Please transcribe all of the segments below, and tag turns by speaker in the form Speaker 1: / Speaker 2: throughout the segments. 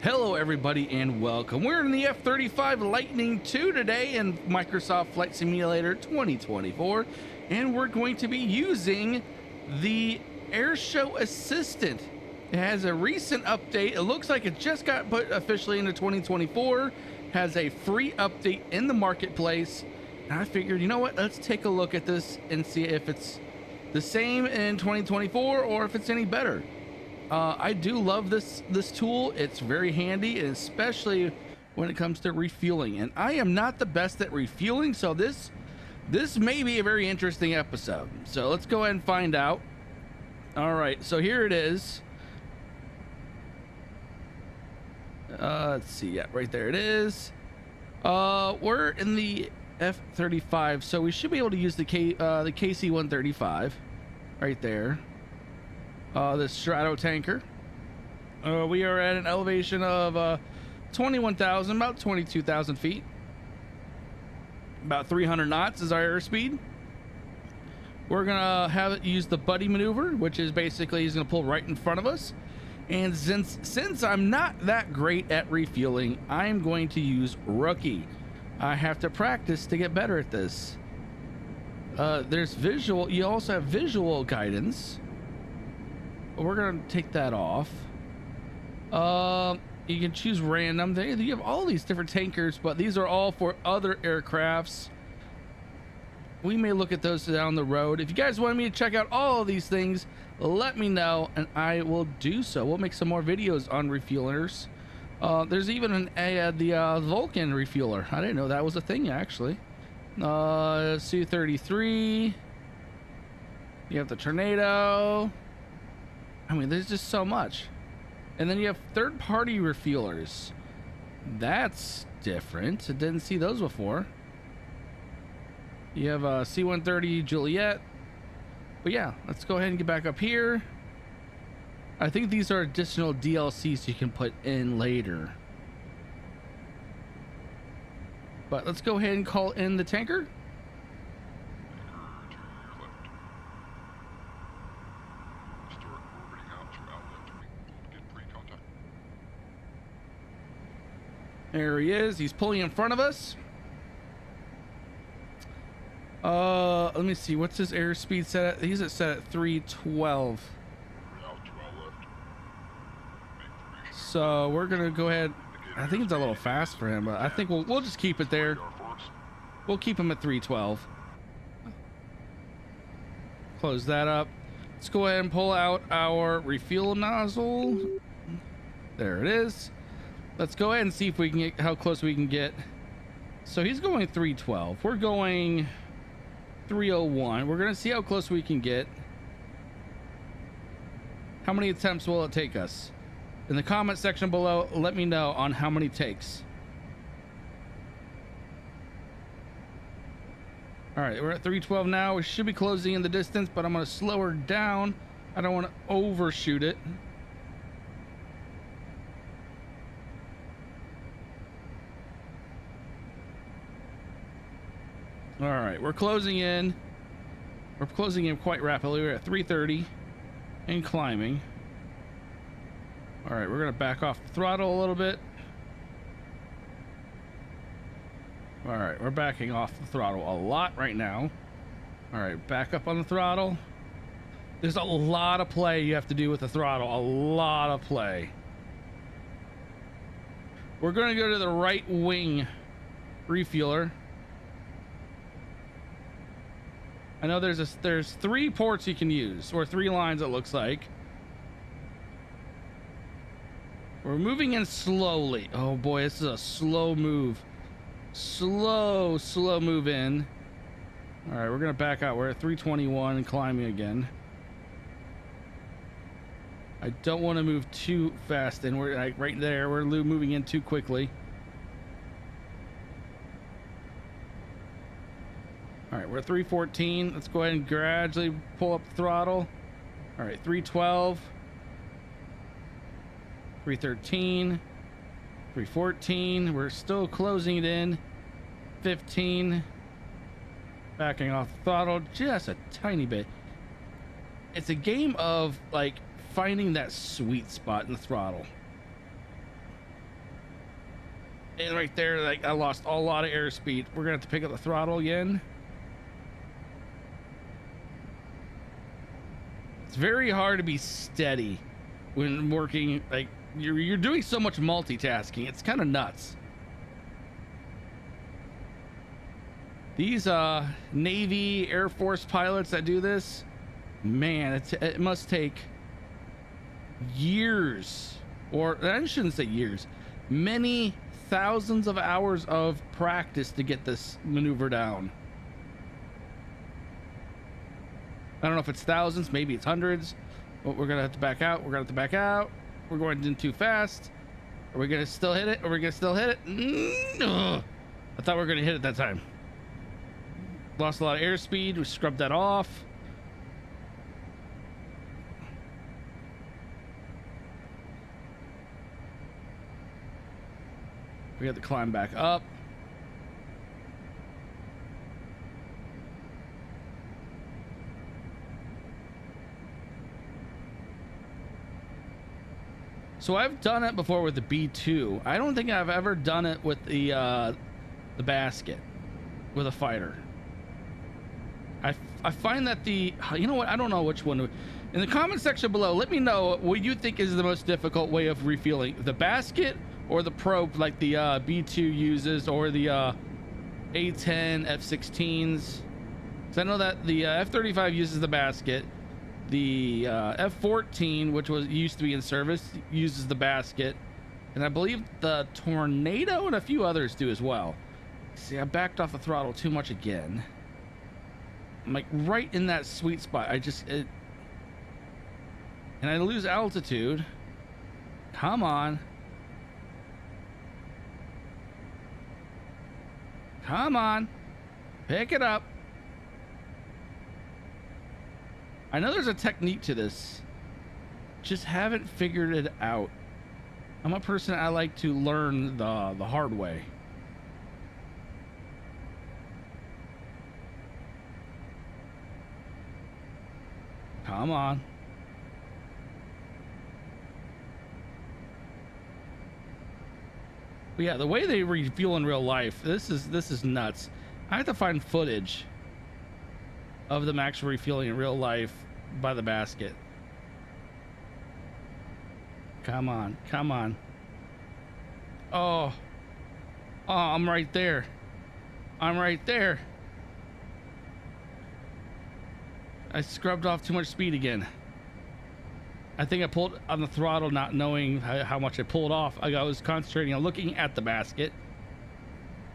Speaker 1: Hello everybody and welcome. We're in the F-35 Lightning II today in Microsoft Flight Simulator 2024, and we're going to be using the Airshow Assistant. It has a recent update. It looks like it just got put officially into 2024, has a free update in the marketplace, and I figured, you know what, let's take a look at this and see if it's the same in 2024 or if it's any better. I do love this tool. It's very handy, and especially when it comes to refueling. And I am not the best at refueling, so this may be a very interesting episode. So let's go ahead and find out. All right, so here it is. Let's see. Yeah, right there it is. We're in the F-35, so we should be able to use the KC-135 right there. The Strato tanker. We are at an elevation of 21,000, about 22,000 feet. About 300 knots is our airspeed. We're gonna have it use the buddy maneuver, which is basically he's gonna pull right in front of us. And since I'm not that great at refueling, I'm going to use rookie. I have to practice to get better at this. There's visual. You also have visual guidance. We're gonna take that off. You can choose random. You have all these different tankers, but these are all for other aircrafts. We may look at those down the road. If you guys want me to check out all of these things, let me know and I will do so. We'll make some more videos on refuelers. There's even the Vulcan refueler. I didn't know that was a thing actually. Su-33. You have the Tornado. I mean, there's just so much. And then you have third-party refuelers. That's different. I didn't see those before. You have a C-130 Juliet. But yeah, let's go ahead and get back up here. I think these are additional DLCs you can put in later. But let's go ahead and call in the tanker. There he is. He's pulling in front of us. Let me see. What's his airspeed set at? He's set at 312. So we're gonna go ahead. I think it's a little fast for him, but I think we'll just keep it there. We'll keep him at 312. Close that up. Let's go ahead and pull out our refuel nozzle. There it is. Let's go ahead and see if we can get how close we can get. So he's going 312. We're going 301. We're gonna see how close we can get. How many attempts will it take us? In the comment section below, let me know on how many takes. All right, we're at 312 now. We should be closing in the distance, but I'm gonna slow her down. I don't want to overshoot it. All right, we're closing in. We're closing in quite rapidly. We're at 330 and climbing. All right, we're gonna back off the throttle a little bit. All right, we're backing off the throttle a lot right now. All right, back up on the throttle. There's a lot of play you have to do with the throttle, a lot of play. We're gonna go to the right wing refueler. I know there's 3 ports you can use, or 3 lines it looks like. We're moving in slowly. Oh boy, this is a slow move. Slow move in. All right, we're gonna back out. We're at 321 and climbing again. I don't want to move too fast in. We're like right there. We're moving in too quickly. All right, we're at 314. Let's go ahead and gradually pull up the throttle. All right, 312, 313, 314. We're still closing it in. 15. Backing off the throttle just a tiny bit. It's a game of like finding that sweet spot in the throttle. And right there, like, I lost a lot of airspeed. We're gonna have to pick up the throttle again. It's very hard to be steady when working, like, you're doing so much multitasking. It's kind of nuts. These Navy, Air Force pilots that do this, man, it must take years, or I shouldn't say years, many thousands of hours of practice to get this maneuver down. I don't know if it's thousands, maybe it's hundreds, but we're gonna have to back out. We're gonna have to back out. We're going in too fast. Are we gonna still hit it? Are we gonna still hit it? Ugh. I thought we were gonna hit it that time. Lost a lot of airspeed. We scrubbed that off. We have to climb back up. So I've done it before with the B2. I don't think I've ever done it with the basket with a fighter. I find that you know what? I don't know which one. In the comment section below, let me know what you think is the most difficult way of refueling, the basket or the probe like the B2 uses, or the A10 F-16s. Because I know that the F-35 uses the basket. The F-14, which used to be in service, uses the basket, and I believe the Tornado and a few others do as well. See, I backed off the throttle too much again. I'm like right in that sweet spot. And I lose altitude. Come on. Come on. Pick it up. I know there's a technique to this. Just haven't figured it out. I'm a person, I like to learn the hard way. Come on. But yeah, the way they refuel in real life, this is nuts. I have to find footage of them actually refueling in real life by the basket. Come on, come on. Oh, I'm right there. I'm right there. I scrubbed off too much speed again. I think I pulled on the throttle not knowing how much I pulled off. I was concentrating on looking at the basket.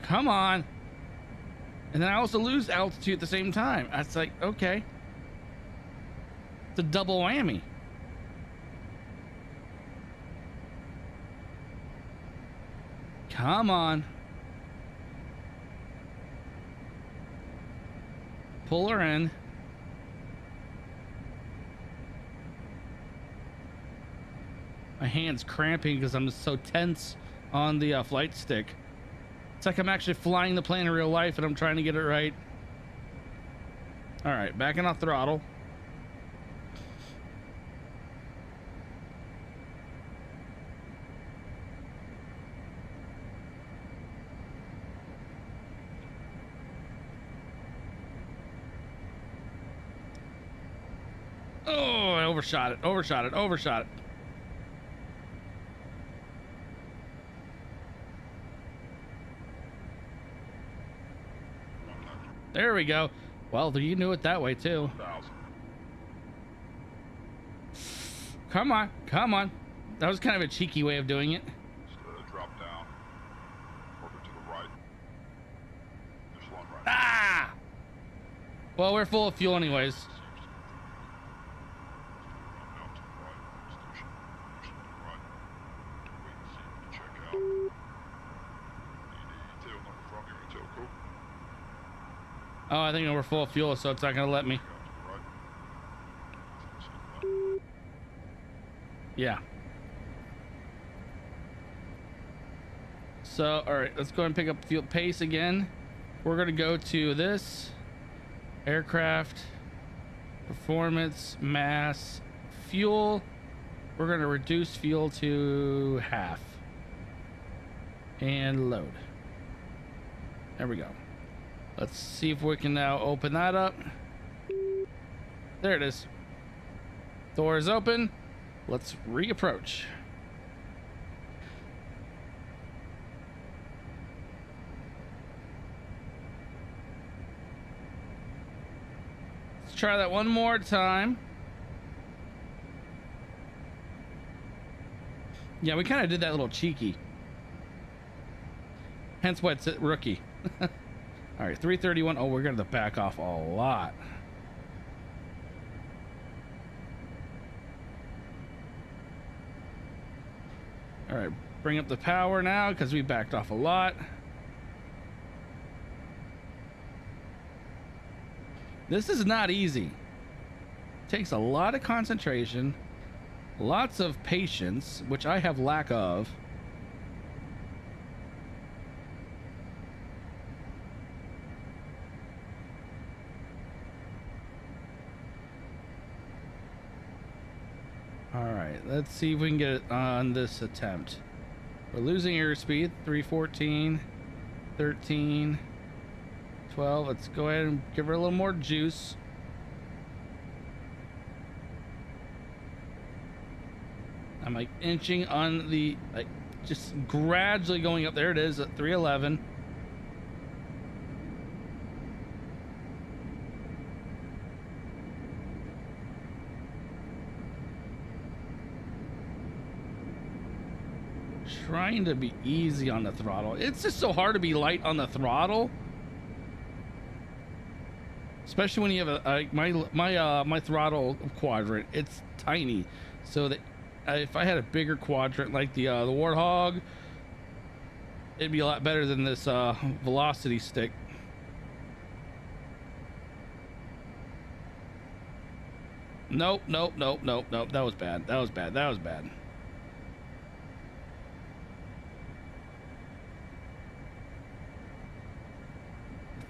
Speaker 1: Come on. And then I also lose altitude at the same time. That's like, okay. It's a double whammy. Come on. Pull her in. My hand's cramping because I'm so tense on the flight stick. It's like I'm actually flying the plane in real life and I'm trying to get it right. All right, backing off throttle. Oh, I overshot it, overshot it, overshot it. There we go. Well, you knew it that way too. Come on, come on. That was kind of a cheeky way of doing it.
Speaker 2: Drop down. Over to the right. There's one right.
Speaker 1: Ah! Well, we're full of fuel anyways. Oh, I think we're full of fuel, so it's not gonna let me. Yeah. So, all right, let's go and pick up fuel pace again. We're gonna go to this aircraft, performance, mass, fuel. We're gonna reduce fuel to half. and load. There we go. Let's see if we can now open that up. There it is. Door is open. Let's reapproach. Let's try that one more time. Yeah, we kind of did that a little cheeky. Hence why it's a rookie. All right, 331. Oh, we're going to back off a lot. All right, bring up the power now because we backed off a lot. This is not easy. Takes a lot of concentration, lots of patience, which I have lack of. All right, let's see if we can get it on this attempt. We're losing airspeed. 314, 13, 12. Let's go ahead and give her a little more juice. I'm like inching on the, like, just gradually going up. There it is at 311. Trying to be easy on the throttle. It's just so hard to be light on the throttle, especially when you have my throttle quadrant. It's tiny, so that if I had a bigger quadrant like the Warthog, it'd be a lot better than this velocity stick. Nope. That was bad. That was bad.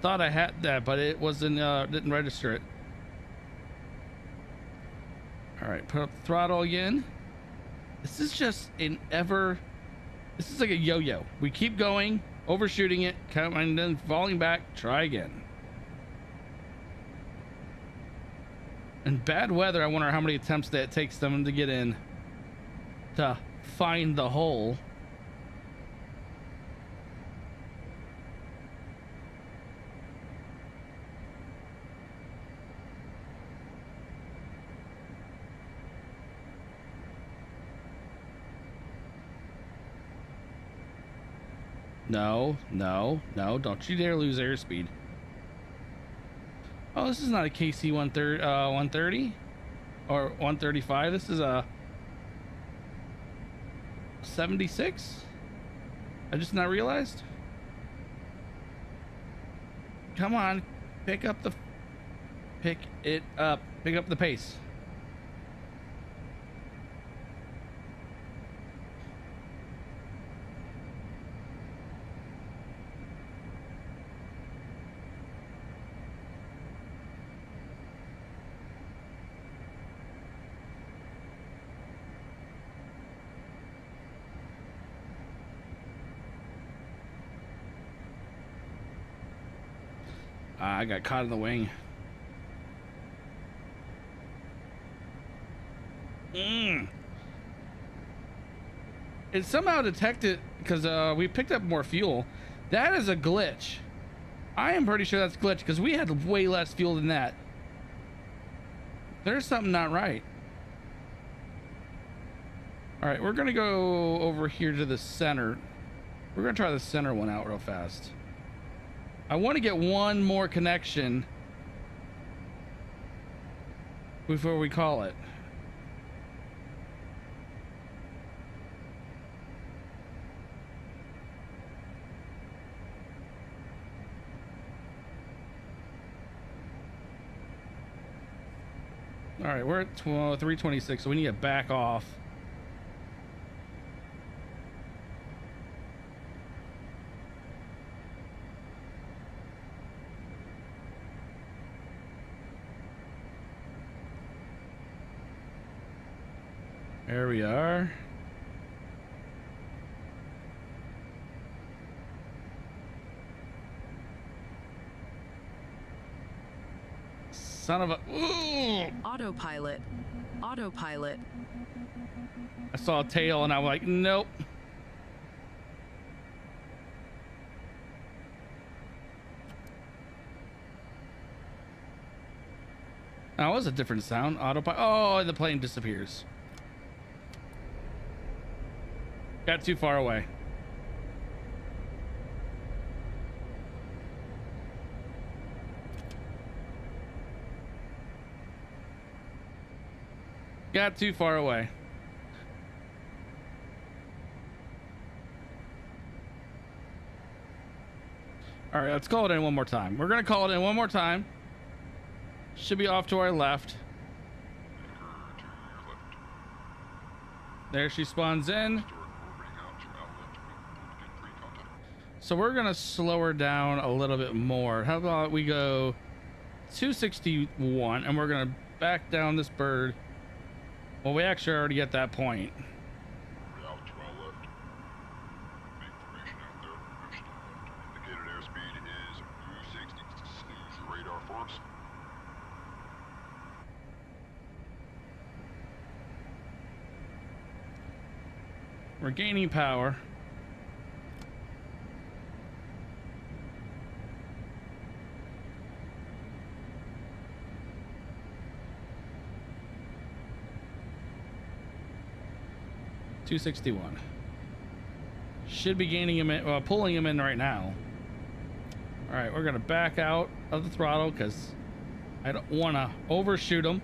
Speaker 1: Thought I had that, but it wasn't, didn't register it. All right, put up the throttle again. This is just this is like a yo-yo. We keep going, overshooting it, and then falling back, try again. In bad weather, I wonder how many attempts that it takes them to get in to find the hole. No, don't you dare lose airspeed. Oh, this is not a KC 130 or 135. This is a 76. I just not realized. Come on, pick up the pace. I got caught in the wing. It somehow detected because we picked up more fuel. That is a glitch. I am pretty sure that's a glitch because we had way less fuel than that. There's something not right. All right, we're gonna go over here to the center. We're gonna try the center one out real fast. I want to get one more connection before we call it. All right, we're at 326, so we need to back off. There we are. Son of a... Ooh!
Speaker 3: Autopilot. Autopilot.
Speaker 1: I saw a tail and I'm like, nope. That was a different sound. Autopilot. Oh, the plane disappears. Got too far away. Got too far away. All right, let's call it in one more time. We're gonna call it in one more time. Should be off to our left. There she spawns in. So we're gonna slow her down a little bit more. How about we go 261 and we're gonna back down this bird. Well, we actually already at that point.
Speaker 2: Out to our left. Big formation out there. Motion to the left. Indicated airspeed is 260. Snooze your radar for us.
Speaker 1: We're gaining power. $261. Should be gaining him in, pulling him in right now. All right, we're gonna back out of the throttle because I don't want to overshoot him.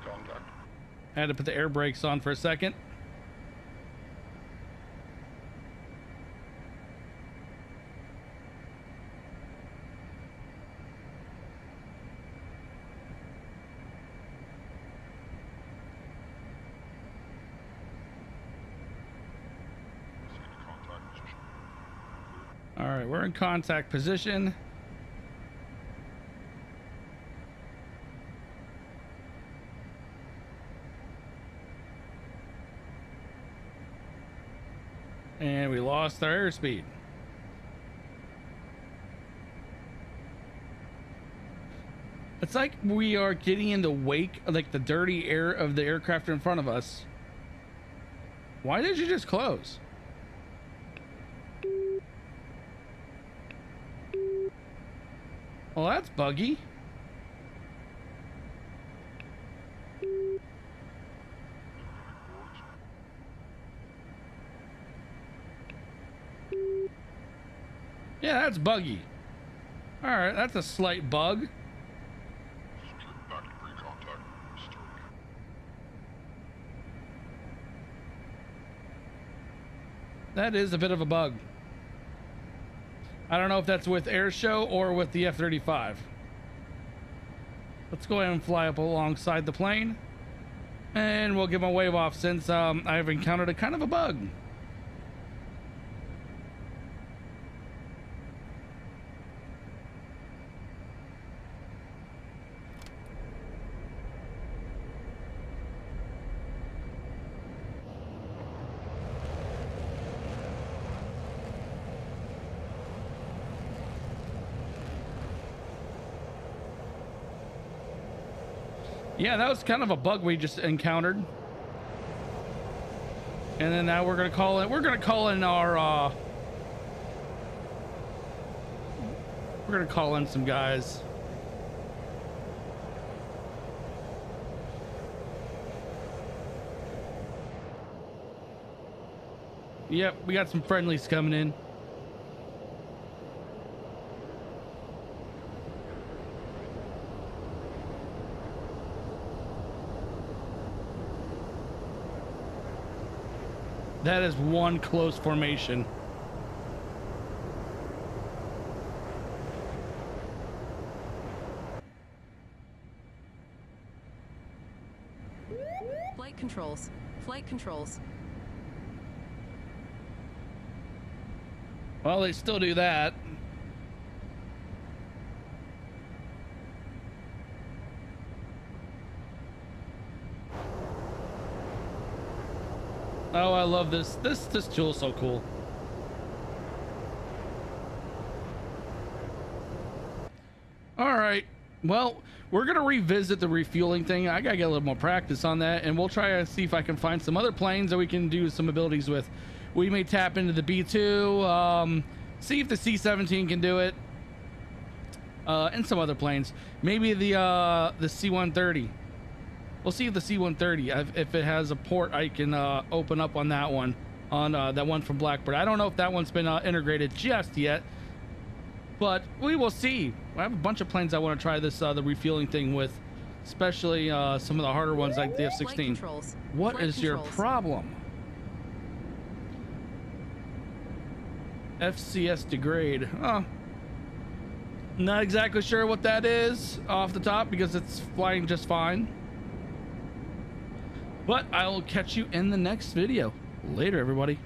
Speaker 2: Contact.
Speaker 1: Had to put the air brakes on for a second.
Speaker 2: Contact position.
Speaker 1: All right, we're in contact position. And we lost our airspeed. It's like we are getting in the wake of like the dirty air of the aircraft in front of us. Why did you just close? Well, that's buggy. Yeah, that's buggy. All right, that's a slight bug.
Speaker 2: Straight back to pre-contact. Start.
Speaker 1: That is a bit of a bug. I don't know if that's with Airshow or with the F-35. Let's go ahead and fly up alongside the plane. And we'll give him a wave off since I've encountered a kind of a bug. Yeah, that was kind of a bug we just encountered. And then now we're gonna call in our we're gonna call in some guys. Yep, we got some friendlies coming in. That is one close formation.
Speaker 3: Flight controls. Flight controls.
Speaker 1: Well, they still do that. Oh, I love this. This tool is so cool. All right. Well, we're gonna revisit the refueling thing. I gotta get a little more practice on that, and we'll try to see if I can find some other planes that we can do some abilities with. We may tap into the B2, see if the C-17 can do it, and some other planes. Maybe the C-130. We'll see if the C-130, if it has a port I can open up on that one, on that one from Blackbird. I don't know if that one's been integrated just yet, but we will see. I have a bunch of planes I want to try this the refueling thing with, especially some of the harder ones like the F-16. What is your problem? FCS degrade. Oh, not exactly sure what that is off the top because it's flying just fine. But I will catch you in the next video. Later, everybody.